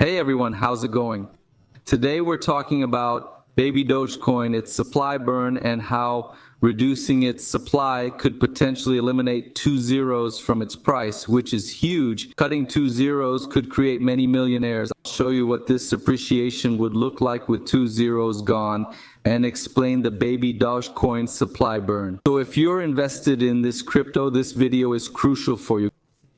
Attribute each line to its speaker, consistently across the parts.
Speaker 1: Hey everyone, how's it going? Today we're talking about baby Dogecoin, its supply burn, and how reducing its supply could potentially eliminate two zeros from its price, which is huge. Cutting two zeros could create many millionaires. I'll show you what this appreciation would look like with two zeros gone and explain the baby Dogecoin supply burn. So if you're invested in this crypto, this video is crucial for you.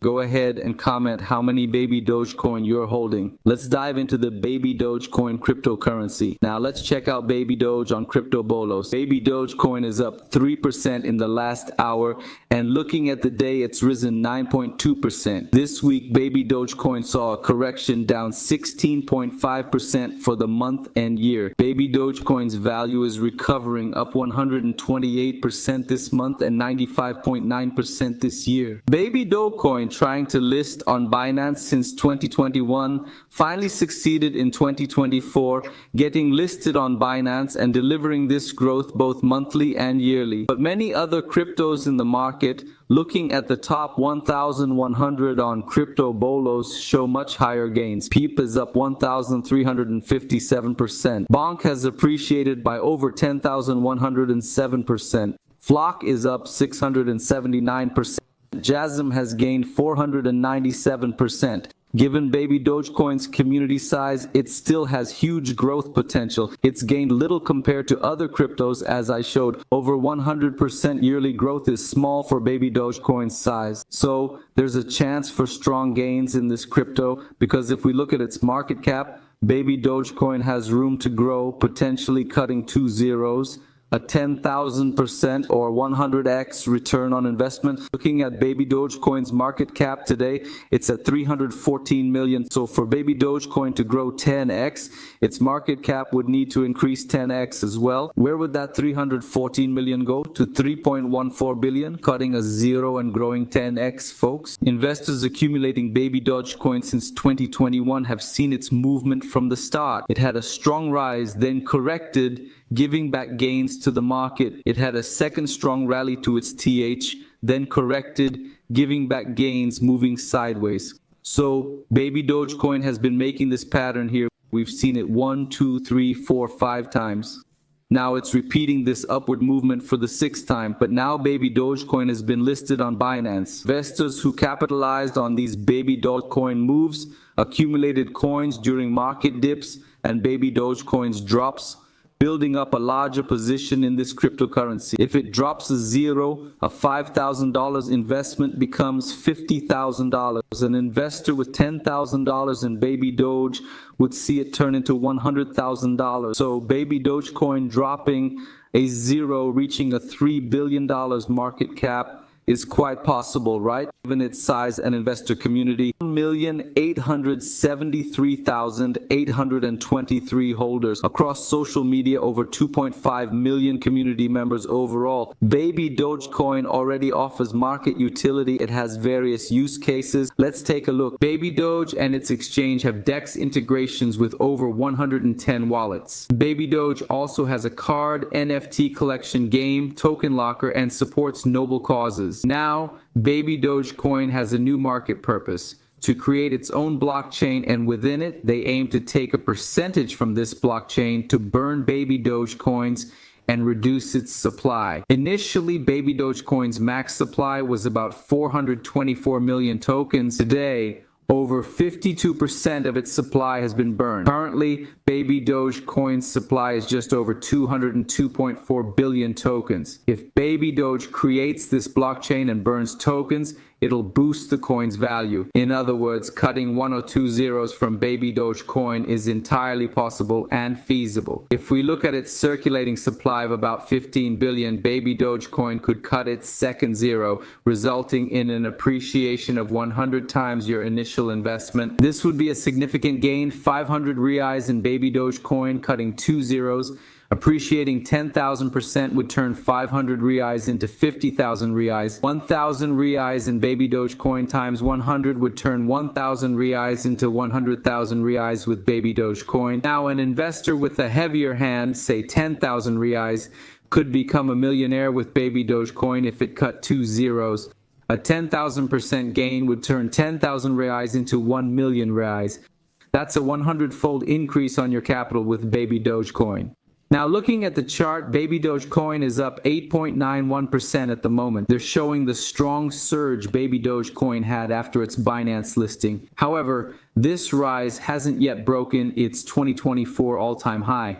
Speaker 1: Go ahead and comment how many baby Dogecoin you're holding. Let's dive into the baby Dogecoin cryptocurrency. Now let's check out baby Doge on Crypto Bolos. Baby Dogecoin is up 3% in the last hour, and looking at the day, it's risen 9.2%. This week, baby Dogecoin saw a correction down 16.5% for the month and year. Baby Dogecoin's value is recovering, up 128% this month and 95.9% this year. Baby Dogecoin, trying to list on Binance since 2021, finally succeeded in 2024, getting listed on Binance and delivering this growth both monthly and yearly. But many other cryptos in the market, looking at the top 1,100 on Crypto Bolos, show much higher gains. PEEP is up 1,357%. Bonk has appreciated by over 10,107%. Flock is up 679%. JASM has gained 497%. Given baby Dogecoin's community size, it still has huge growth potential. It's gained little compared to other cryptos, as I showed. Over 100% yearly growth is small for baby Dogecoin's size. So there's a chance for strong gains in this crypto, because if we look at its market cap, baby Dogecoin has room to grow, potentially cutting two zeros. A 10,000% or 100x return on investment. Looking at baby Dogecoin's market cap today, it's at 314 million. So for baby Dogecoin to grow 10x, its market cap would need to increase 10x as well. Where would that 314 million go? To 3.14 billion, cutting a zero and growing 10x, folks. Investors accumulating baby Dogecoin since 2021 have seen its movement from the start. It had a strong rise, then corrected, giving back gains to the market. It had a second strong rally to its TH, then corrected, giving back gains, moving sideways. So baby Dogecoin has been making this pattern here. We've seen it 1, 2, 3, 4, 5 times. Now it's repeating this upward movement for the 6th time, but now baby Dogecoin has been listed on Binance. Investors who capitalized on these baby Dogecoin moves accumulated coins during market dips and baby Dogecoin's drops, building up a larger position in this cryptocurrency. If it drops a zero, a $5,000 investment becomes $50,000. An investor with $10,000 in baby Doge would see it turn into $100,000. So baby Dogecoin dropping a zero, reaching a $3 billion market cap is quite possible, right? Given its size and investor community, 1,873,823 holders across social media, over 2.5 million community members overall. Baby Dogecoin already offers market utility. It has various use cases. Let's take a look. Baby Doge and its exchange have DEX integrations with over 110 wallets. Baby Doge also has a card, NFT collection, game, token locker, and supports noble causes. Now, baby Dogecoin has a new market purpose: to create its own blockchain, and within it, they aim to take a percentage from this blockchain to burn baby Dogecoins and reduce its supply. Initially, baby Dogecoin's max supply was about 424 million tokens. Today, over 52% of its supply has been burned. Currently, baby Dogecoin's supply is just over 202.4 billion tokens. If baby Doge creates this blockchain and burns tokens, it'll boost the coin's value. In other words, cutting 1 or 2 zeros from baby Dogecoin is entirely possible and feasible. If we look at its circulating supply of about 15 billion, baby Dogecoin could cut its second zero, resulting in an appreciation of 100 times your initial investment. This would be a significant gain: 500 reais in baby Dogecoin, cutting 2 zeros. Appreciating 10,000% would turn 500 reais into 50,000 reais. 1,000 reais in baby Dogecoin times 100 would turn 1,000 reais into 100,000 reais with baby Dogecoin. Now, an investor with a heavier hand, say 10,000 reais, could become a millionaire with baby Dogecoin if it cut 2 zeros. A 10,000% gain would turn 10,000 reais into 1 million reais. That's a 100-fold increase on your capital with Baby Dogecoin. Now looking at the chart, Baby Dogecoin is up 8.91% at the moment. They're showing the strong surge Baby Dogecoin had after its Binance listing. However, this rise hasn't yet broken its 2024 all-time high.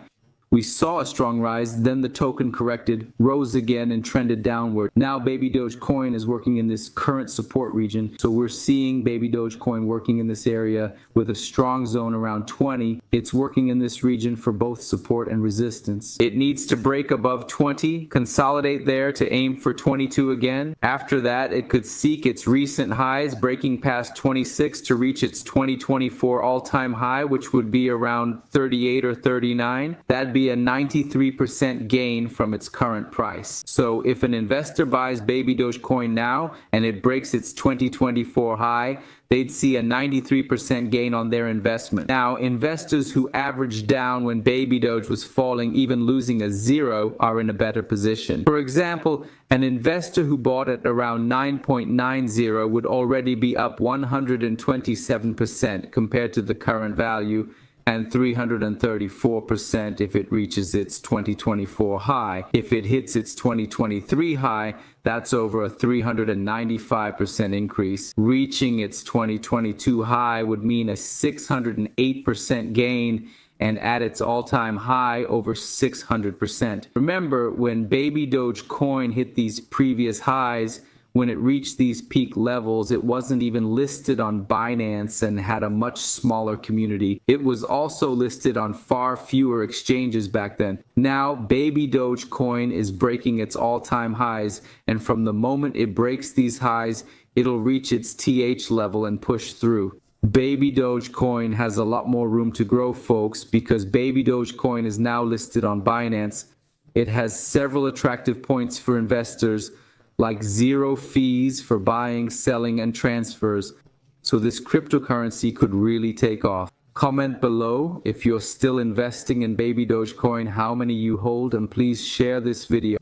Speaker 1: We saw a strong rise, then the token corrected, rose again, and trended downward. Now Baby Dogecoin is working in this current support region, so we're seeing Baby Dogecoin working in this area with a strong zone around 20. It's working in this region for both support and resistance. It needs to break above 20, consolidate there to aim for 22 again. After that, it could seek its recent highs, breaking past 26 to reach its 2024 all-time high, which would be around 38 or 39. That'd be a 93% gain from its current price. So if an investor buys Baby Dogecoin now and it breaks its 2024 high, they'd see a 93% gain on their investment. Now, investors who averaged down when Baby Doge was falling, even losing a zero, are in a better position. For example, an investor who bought at around 9.90 would already be up 127% compared to the current value, and 334% if it reaches its 2024 high. If it hits its 2023 high, that's over a 395% increase. Reaching its 2022 high would mean a 608% gain, and at its all-time high, over 600%. Remember, when Baby Dogecoin hit these previous highs, when it reached these peak levels, it wasn't even listed on Binance and had a much smaller community. It was also listed on far fewer exchanges back then. Now, Baby Dogecoin is breaking its all-time highs, and from the moment it breaks these highs, it'll reach its TH level and push through. Baby Dogecoin has a lot more room to grow, folks, because Baby Dogecoin is now listed on Binance. It has several attractive points for investors, like zero fees for buying, selling, and transfers. So this cryptocurrency could really take off. Comment below if you're still investing in Baby Dogecoin, how many you hold, and please share this video.